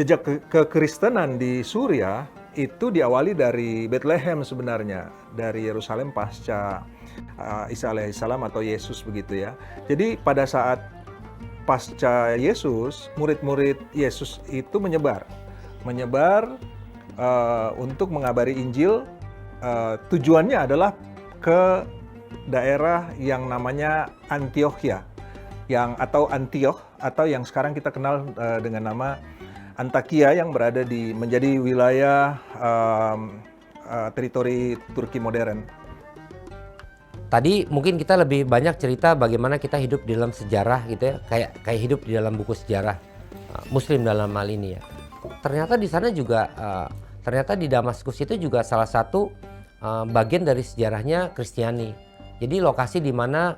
jejak kekristenan di Suriah itu diawali dari Bethlehem sebenarnya, dari Yerusalem pasca Isa alaihissalam atau Yesus begitu ya. Jadi pada saat pasca Yesus, murid-murid Yesus itu menyebar untuk mengabari Injil. Tujuannya adalah ke daerah yang namanya Antiokhia, atau Antioch, atau yang sekarang kita kenal dengan nama Antakya, yang menjadi wilayah teritori Turki modern. Tadi mungkin kita lebih banyak cerita bagaimana kita hidup di dalam sejarah gitu ya, kayak hidup di dalam buku sejarah Muslim dalam hal ini ya. Ternyata di sana juga, ternyata di Damaskus itu juga salah satu bagian dari sejarahnya Kristiani. Jadi lokasi di mana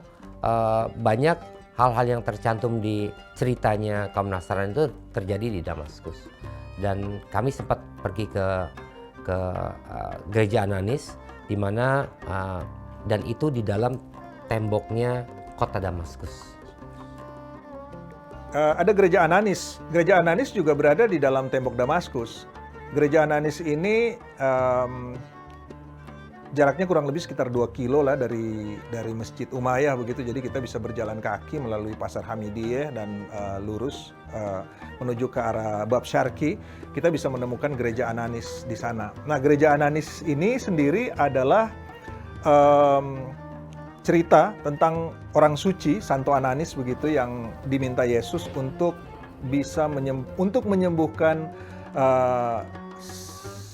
banyak hal-hal yang tercantum di ceritanya kaum Nasrani itu terjadi di Damaskus. Dan kami sempat pergi ke gereja Ananis, di mana dan itu di dalam temboknya kota Damaskus. Ada gereja Ananis. Gereja Ananis juga berada di dalam tembok Damaskus. Gereja Ananis ini jaraknya kurang lebih sekitar 2 kilo lah dari Masjid Umayyah begitu. Jadi kita bisa berjalan kaki melalui Pasar Hamidiyeh dan lurus menuju ke arah Bab Syarki. Kita bisa menemukan gereja Ananis di sana. Nah, gereja Ananis ini sendiri adalah cerita tentang orang suci, Santo Ananis begitu, yang diminta Yesus untuk bisa menyembuhkan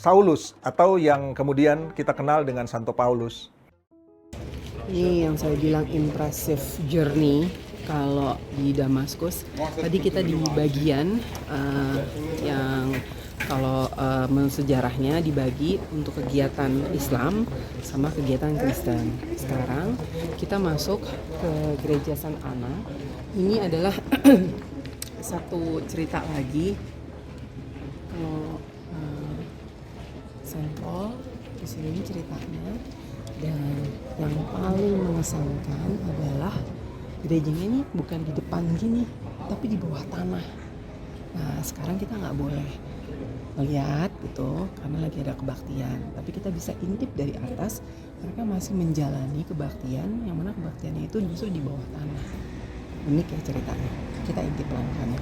Saulus, atau yang kemudian kita kenal dengan Santo Paulus. Ini yang saya bilang impressive journey kalau di Damaskus. Tadi kita di bagian yang kalau sejarahnya dibagi untuk kegiatan Islam sama kegiatan Kristen. Sekarang kita masuk ke gereja San Ana. Ini adalah satu cerita lagi. Kalau Saint Paul di sini ceritanya, dan yang paling mengesankan adalah gerejanya ini bukan di depan gini, tapi di bawah tanah. Nah, sekarang kita nggak boleh melihat gitu karena lagi ada kebaktian, tapi kita bisa intip dari atas. Mereka masih menjalani kebaktian, yang mana kebaktiannya itu justru di bawah tanah. Unik ya ceritanya. Kita intip pelan-pelan.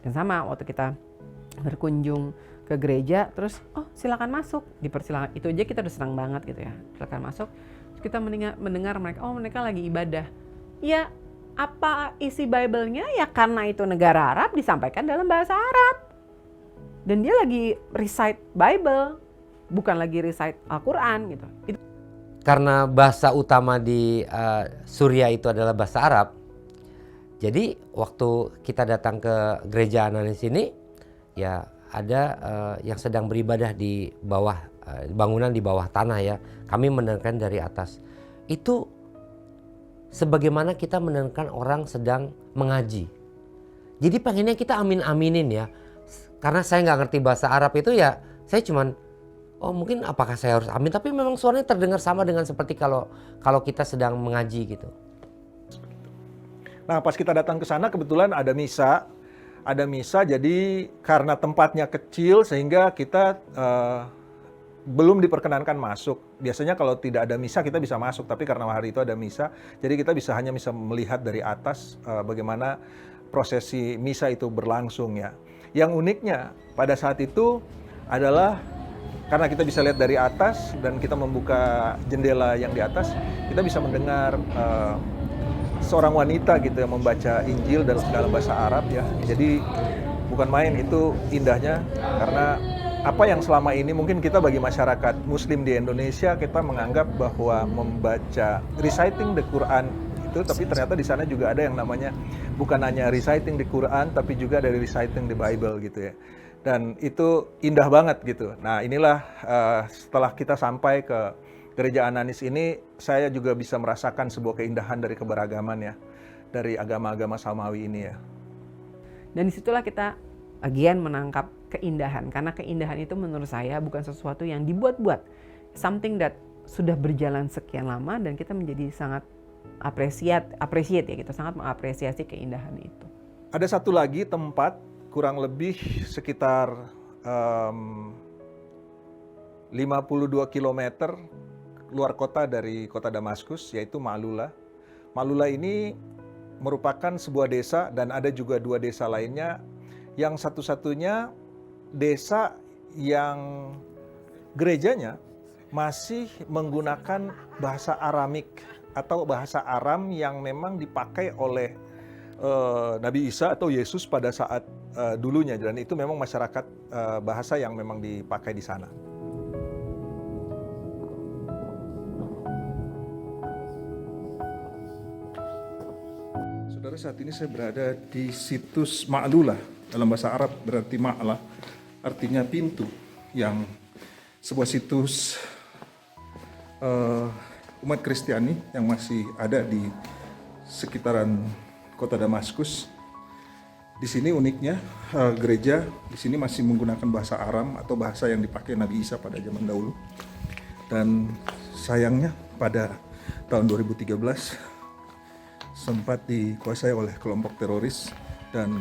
Dan sama waktu kita berkunjung ke gereja, terus silakan masuk, dipersilakan. Itu aja kita udah senang banget gitu ya, silakan masuk. Terus kita mendengar mereka, mereka lagi ibadah. Ya, apa isi Bible-nya? Ya karena itu negara Arab, disampaikan dalam bahasa Arab. Dan dia lagi recite Bible, bukan lagi recite Al-Quran gitu. Karena bahasa utama di Suriah itu adalah bahasa Arab, jadi waktu kita datang ke gereja Ananis ini, ya ada yang sedang beribadah di bawah bangunan di bawah tanah ya. Kami mendengarkan dari atas. Itu sebagaimana kita mendengarkan orang sedang mengaji. Jadi pengennya kita amin-aminin ya. Karena saya nggak ngerti bahasa Arab itu ya, saya cuman mungkin apakah saya harus amin, tapi memang suaranya terdengar sama dengan seperti kalau kita sedang mengaji gitu. Nah, pas kita datang ke sana kebetulan ada misa. Jadi karena tempatnya kecil sehingga kita belum diperkenankan masuk. Biasanya kalau tidak ada misa kita bisa masuk, tapi karena hari itu ada misa, jadi kita hanya bisa melihat dari atas bagaimana prosesi misa itu berlangsung ya. Yang uniknya pada saat itu adalah karena kita bisa lihat dari atas dan kita membuka jendela yang di atas, kita bisa mendengar seorang wanita gitu yang membaca Injil dalam bahasa Arab ya. Jadi bukan main, itu indahnya, karena apa yang selama ini mungkin kita bagi masyarakat Muslim di Indonesia, kita menganggap bahwa membaca reciting the Quran itu gitu, tapi ternyata di sana juga ada yang namanya bukan hanya reciting di Quran, tapi juga dari reciting di Bible gitu ya. Dan itu indah banget gitu. Nah inilah setelah kita sampai ke Gereja Ananis ini, saya juga bisa merasakan sebuah keindahan dari keberagaman ya, dari agama-agama Samawi ini ya. Dan disitulah kita again menangkap keindahan, karena keindahan itu menurut saya bukan sesuatu yang dibuat-buat, something that sudah berjalan sekian lama dan kita menjadi sangat appreciate ya, kita sangat mengapresiasi keindahan itu. Ada satu lagi tempat kurang lebih sekitar 52 km luar kota dari kota Damaskus, yaitu Ma'lula. Ma'lula ini merupakan sebuah desa dan ada juga 2 desa lainnya, yang satu-satunya desa yang gerejanya masih menggunakan bahasa Aramik atau bahasa Aram yang memang dipakai oleh Nabi Isa atau Yesus pada saat dulunya, dan itu memang masyarakat bahasa yang memang dipakai di sana. Saudara, saat ini saya berada di situs Ma'lula. Dalam bahasa Arab berarti Ma'la, artinya pintu, yang sebuah situs umat Kristiani yang masih ada di sekitaran kota Damaskus. Di sini uniknya gereja di sini masih menggunakan bahasa Aram atau bahasa yang dipakai Nabi Isa pada zaman dahulu. Dan sayangnya pada tahun 2013 sempat dikuasai oleh kelompok teroris dan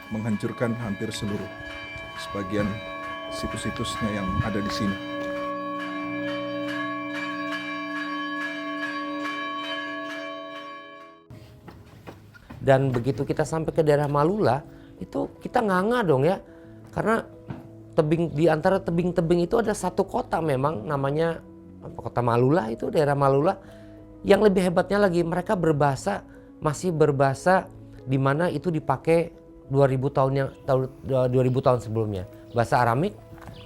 menghancurkan hampir seluruh sebagian situs-situsnya yang ada di sini. Dan begitu kita sampai ke daerah Ma'lula, itu kita nganga dong ya, karena di antara tebing-tebing itu ada satu kota memang namanya kota Ma'lula, itu daerah Ma'lula. Yang lebih hebatnya lagi, mereka masih berbahasa di mana itu dipakai 2000 tahun sebelumnya. Bahasa Aramik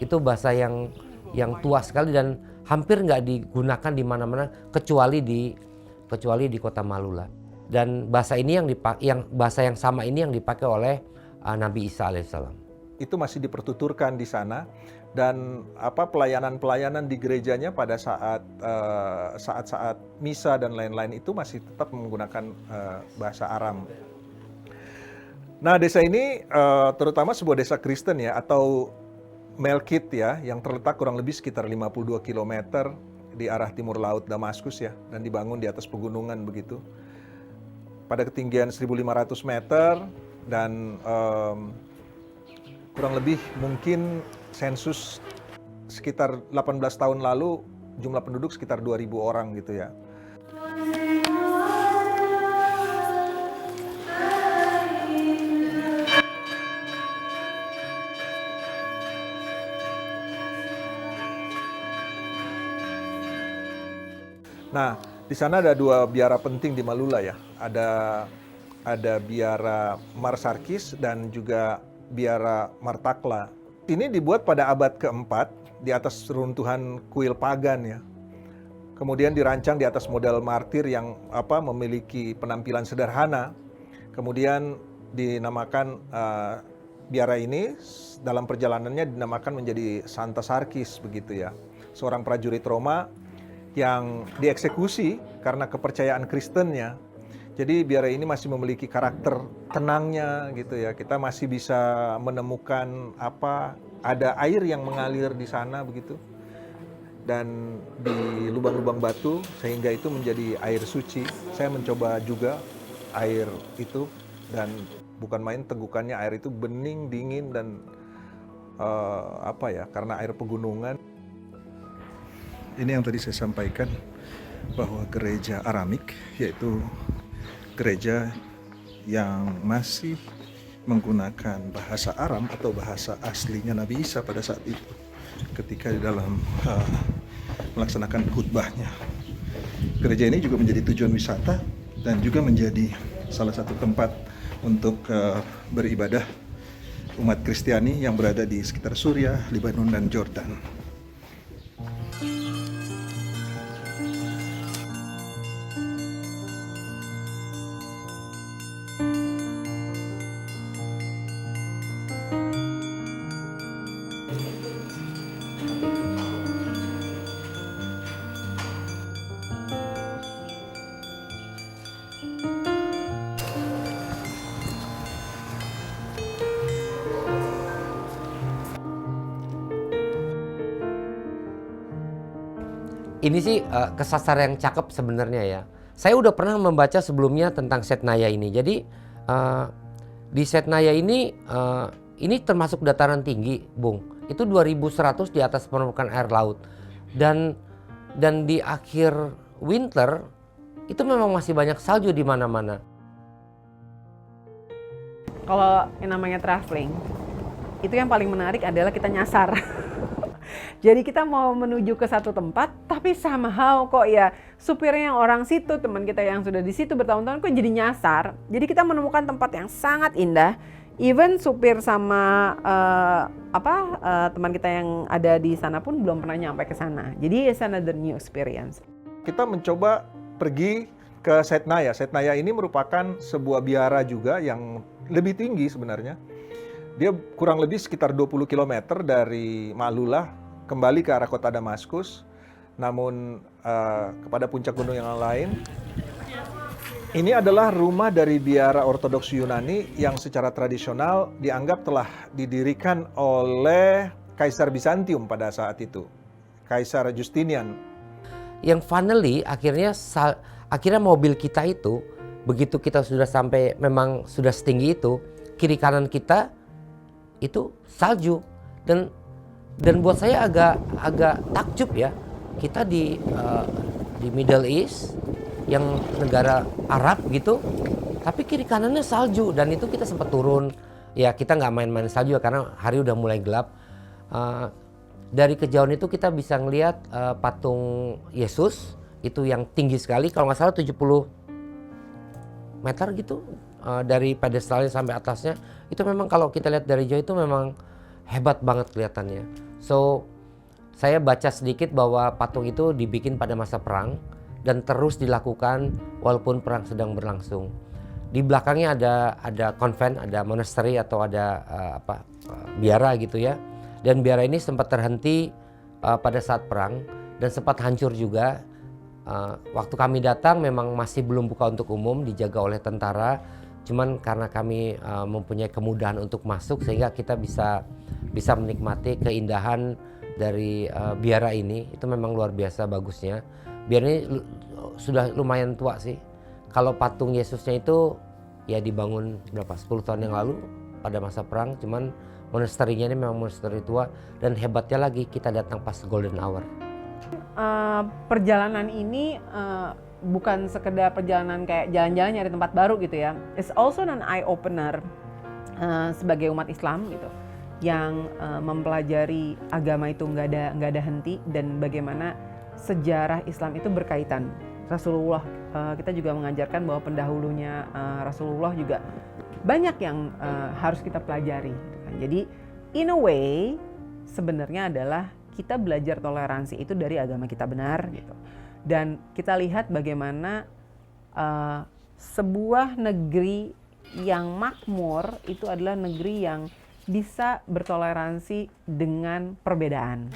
itu bahasa yang tua sekali dan hampir nggak digunakan di mana-mana kecuali di kota Ma'lula. Dan bahasa ini bahasa yang sama ini yang dipakai oleh Nabi Isa alaihissalam. Itu masih dipertuturkan di sana, dan pelayanan-pelayanan di gerejanya pada saat misa dan lain-lain itu masih tetap menggunakan bahasa Aram. Nah, desa ini terutama sebuah desa Kristen ya, atau Melkit ya, yang terletak kurang lebih sekitar 52 km di arah timur laut Damaskus ya, dan dibangun di atas pegunungan begitu. Pada ketinggian 1.500 meter, dan kurang lebih mungkin sensus sekitar 18 tahun lalu jumlah penduduk sekitar 2.000 orang gitu ya. Nah, di sana ada 2 biara penting di Ma'lula ya. Ada biara Marsarkis dan juga biara Martakla. Ini dibuat pada abad keempat di atas runtuhan kuil pagan ya. Kemudian dirancang di atas model martir yang memiliki penampilan sederhana. Kemudian dinamakan biara ini dalam perjalanannya dinamakan menjadi Santa Sarkis begitu ya. Seorang prajurit Roma yang dieksekusi karena kepercayaan Kristennya. Jadi biara ini masih memiliki karakter tenangnya gitu ya. Kita masih bisa menemukan ada air yang mengalir di sana begitu. Dan di lubang-lubang batu sehingga itu menjadi air suci. Saya mencoba juga air itu, dan bukan main tegukannya, air itu bening, dingin, dan karena air pegunungan. Ini yang tadi saya sampaikan, bahwa gereja Aramik, yaitu gereja yang masih menggunakan bahasa Aram atau bahasa aslinya Nabi Isa pada saat itu, ketika di dalam melaksanakan khutbahnya. Gereja ini juga menjadi tujuan wisata dan juga menjadi salah satu tempat untuk beribadah umat Kristiani yang berada di sekitar Suriah, Lebanon, dan Jordan. ini sih kesasar yang cakep sebenarnya ya. Saya udah pernah membaca sebelumnya tentang Setnaya ini. Jadi di Setnaya ini termasuk dataran tinggi, Bung. Itu 2100 di atas permukaan air laut. Dan di akhir winter itu memang masih banyak salju di mana-mana. Kalau yang namanya traveling, itu yang paling menarik adalah kita nyasar. Jadi kita mau menuju ke satu tempat, tapi somehow kok ya supirnya yang orang situ, teman kita yang sudah di situ bertahun-tahun kok jadi nyasar. Jadi kita menemukan tempat yang sangat indah. Even supir sama teman kita yang ada di sana pun belum pernah nyampe ke sana. Jadi it's another new experience. Kita mencoba pergi ke Setnaya. Setnaya ini merupakan sebuah biara juga yang lebih tinggi sebenarnya. Dia kurang lebih sekitar 20 km dari Ma'lulah kembali ke arah kota Damaskus. Namun kepada puncak gunung yang lain. Ini adalah rumah dari biara Ortodoks Yunani yang secara tradisional dianggap telah didirikan oleh Kaisar Bizantium pada saat itu. Kaisar Justinian. Yang finally akhirnya mobil kita itu begitu kita sudah sampai memang sudah setinggi itu, kiri kanan kita itu salju dan buat saya agak takjub ya, kita di Middle East yang negara Arab gitu, tapi kiri kanannya salju dan itu kita sempat turun ya, kita nggak main-main salju ya, karena hari udah mulai gelap. Dari kejauhan itu kita bisa ngelihat patung Yesus itu yang tinggi sekali, kalau nggak salah 70 meter gitu, dari pedestalnya sampai atasnya. Itu memang kalau kita lihat dari jauh itu memang hebat banget kelihatannya. So saya baca sedikit bahwa patung itu dibikin pada masa perang dan terus dilakukan walaupun perang sedang berlangsung. Di belakangnya ada konvent, ada monastery atau ada biara gitu ya. Dan biara ini sempat terhenti pada saat perang dan sempat hancur juga. Waktu kami datang memang masih belum buka untuk umum, dijaga oleh tentara. Cuman karena kami mempunyai kemudahan untuk masuk sehingga kita bisa menikmati keindahan dari biara ini. Itu memang luar biasa bagusnya. Biara ini sudah lumayan tua sih. Kalau patung Yesusnya itu ya dibangun berapa 10 tahun yang lalu pada masa perang. Cuman monasterinya ini memang monasteri tua dan hebatnya lagi kita datang pas golden hour. Perjalanan ini bukan sekedar perjalanan kayak jalan-jalan nyari tempat baru gitu ya. It's also an eye opener sebagai umat Islam gitu, yang mempelajari agama itu nggak ada henti dan bagaimana sejarah Islam itu berkaitan. Rasulullah, kita juga mengajarkan bahwa pendahulunya Rasulullah juga banyak yang harus kita pelajari. Gitu kan. Jadi in a way sebenarnya adalah kita belajar toleransi itu dari agama kita benar gitu. Dan kita lihat bagaimana sebuah negeri yang makmur itu adalah negeri yang bisa bertoleransi dengan perbedaan.